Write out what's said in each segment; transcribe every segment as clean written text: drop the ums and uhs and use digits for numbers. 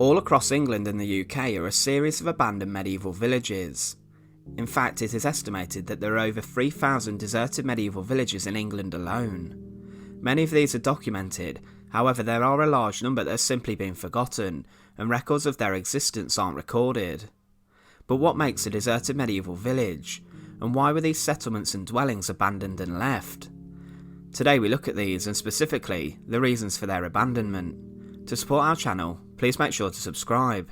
All across England and the UK are a series of abandoned medieval villages. In fact, it is estimated that there are over 3,000 deserted medieval villages in England alone. Many of these are documented, however there are a large number that have simply been forgotten, and records of their existence aren't recorded. But what makes a deserted medieval village, and why were these settlements and dwellings abandoned and left? Today we look at these, and specifically, the reasons for their abandonment. To support our channel, please make sure to subscribe.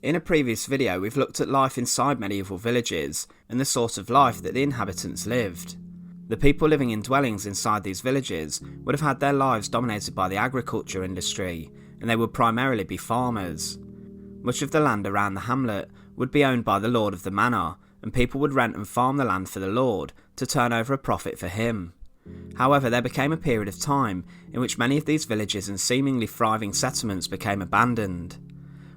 In a previous video we've looked at life inside medieval villages, and the sort of life that the inhabitants lived. The people living in dwellings inside these villages would have had their lives dominated by the agriculture industry, and they would primarily be farmers. Much of the land around the hamlet would be owned by the lord of the manor, and people would rent and farm the land for the lord to turn over a profit for him. However, there became a period of time in which many of these villages and seemingly thriving settlements became abandoned.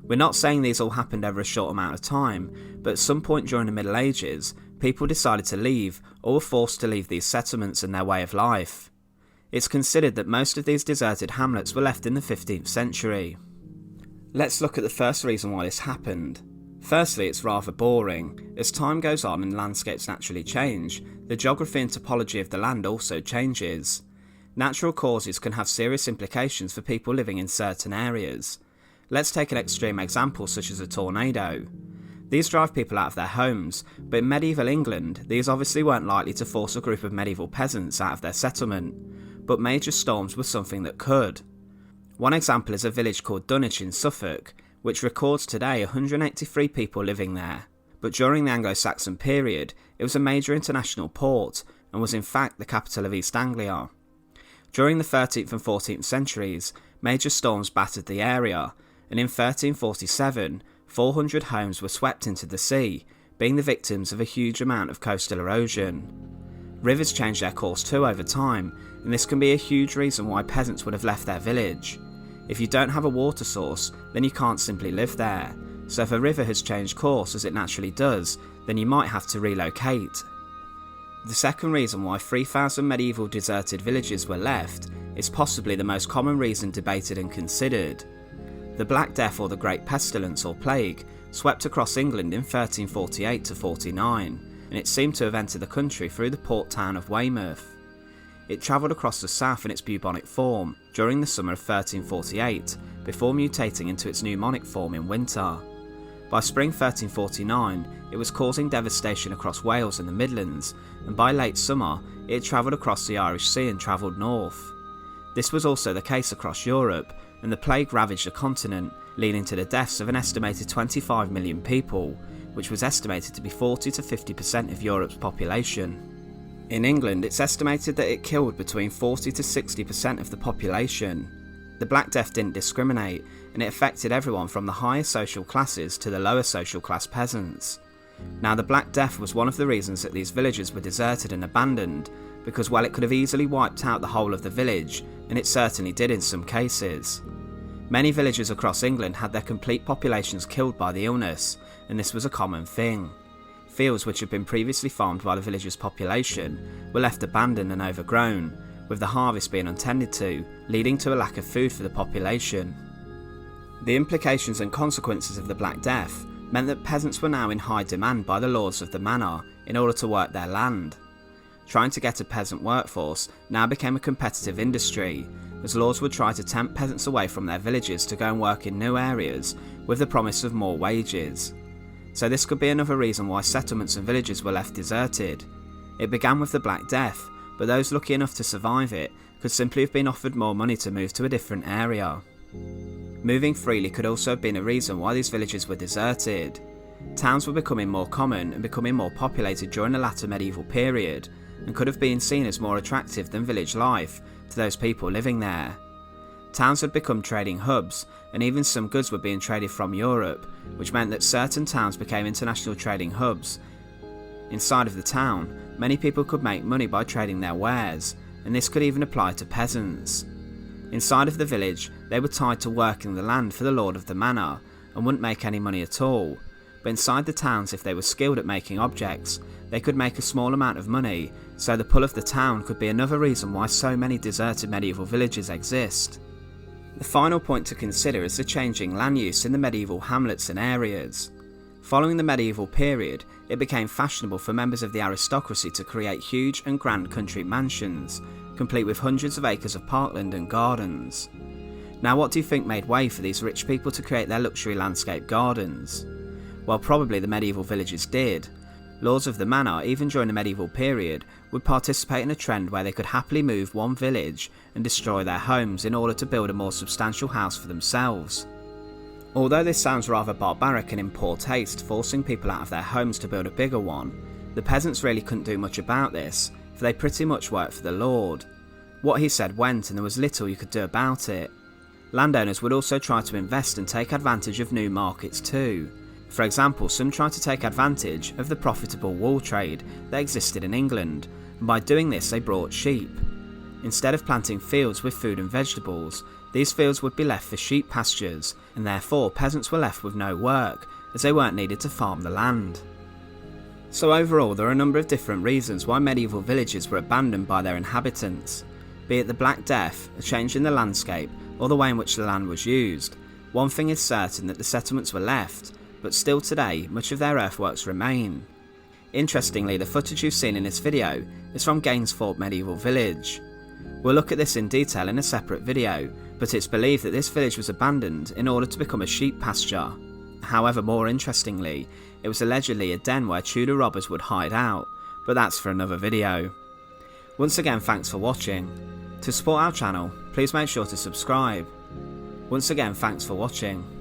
We're not saying these all happened over a short amount of time, but at some point during the Middle Ages, people decided to leave or were forced to leave these settlements and their way of life. It's considered that most of these deserted hamlets were left in the 15th century. Let's look at the first reason why this happened. Firstly, it's rather boring. As time goes on and landscapes naturally change, the geography and topology of the land also changes. Natural causes can have serious implications for people living in certain areas. Let's take an extreme example such as a tornado. These drive people out of their homes, but in medieval England, these obviously weren't likely to force a group of medieval peasants out of their settlement, but major storms were something that could. One example is a village called Dunwich in Suffolk, which records today 183 people living there. But during the Anglo-Saxon period, it was a major international port, and was in fact the capital of East Anglia. During the 13th and 14th centuries, major storms battered the area, and in 1347, 400 homes were swept into the sea, being the victims of a huge amount of coastal erosion. Rivers changed their course too over time, and this can be a huge reason why peasants would have left their village. If you don't have a water source, then you can't simply live there, so if a river has changed course as it naturally does, then you might have to relocate. The second reason why 3,000 medieval deserted villages were left is possibly the most common reason debated and considered. The Black Death, or the Great Pestilence or Plague, swept across England in 1348 to 49, and it seemed to have entered the country through the port town of Weymouth. It travelled across the south in its bubonic form during the summer of 1348, before mutating into its pneumonic form in winter. By spring 1349, it was causing devastation across Wales and the Midlands, and by late summer, it had travelled across the Irish Sea and travelled north. This was also the case across Europe, and the plague ravaged the continent, leading to the deaths of an estimated 25 million people, which was estimated to be 40 to 50% of Europe's population. In England, it's estimated that it killed between 40 to 60% of the population. The Black Death didn't discriminate, and it affected everyone from the higher social classes to the lower social class peasants. Now, the Black Death was one of the reasons that these villages were deserted and abandoned, because while it could have easily wiped out the whole of the village, and it certainly did in some cases. Many villages across England had their complete populations killed by the illness, and this was a common thing. Fields which had been previously farmed by the village's population were left abandoned and overgrown, with the harvest being untended to, leading to a lack of food for the population. The implications and consequences of the Black Death meant that peasants were now in high demand by the lords of the manor in order to work their land. Trying to get a peasant workforce now became a competitive industry, as lords would try to tempt peasants away from their villages to go and work in new areas with the promise of more wages. So this could be another reason why settlements and villages were left deserted. It began with the Black Death, but those lucky enough to survive it could simply have been offered more money to move to a different area. Moving freely could also have been a reason why these villages were deserted. Towns were becoming more common and becoming more populated during the latter medieval period, and could have been seen as more attractive than village life to those people living there. Towns had become trading hubs, and even some goods were being traded from Europe, which meant that certain towns became international trading hubs. Inside of the town, many people could make money by trading their wares, and this could even apply to peasants. Inside of the village, they were tied to working the land for the lord of the manor, and wouldn't make any money at all. But inside the towns, if they were skilled at making objects, they could make a small amount of money, so the pull of the town could be another reason why so many deserted medieval villages exist. The final point to consider is the changing land use in the medieval hamlets and areas. Following the medieval period, it became fashionable for members of the aristocracy to create huge and grand country mansions, complete with hundreds of acres of parkland and gardens. Now, what do you think made way for these rich people to create their luxury landscape gardens? Well, probably the medieval villagers did. Lords of the manor, even during the medieval period, would participate in a trend where they could happily move one village and destroy their homes in order to build a more substantial house for themselves. Although this sounds rather barbaric and in poor taste, forcing people out of their homes to build a bigger one, the peasants really couldn't do much about this, for they pretty much worked for the lord. What he said went, and there was little you could do about it. Landowners would also try to invest and take advantage of new markets too. For example, some tried to take advantage of the profitable wool trade that existed in England, and by doing this they brought sheep. Instead of planting fields with food and vegetables, these fields would be left for sheep pastures, and therefore peasants were left with no work, as they weren't needed to farm the land. So overall, there are a number of different reasons why medieval villages were abandoned by their inhabitants. Be it the Black Death, a change in the landscape, or the way in which the land was used, one thing is certain, that the settlements were left, but still today much of their earthworks remain. Interestingly, the footage you've seen in this video is from Gainsthorpe Medieval Village. We'll look at this in detail in a separate video, but it's believed that this village was abandoned in order to become a sheep pasture. However, more interestingly, it was allegedly a den where Tudor robbers would hide out, but that's for another video. Once again, thanks for watching. To support our channel, please make sure to subscribe. Once again, thanks for watching.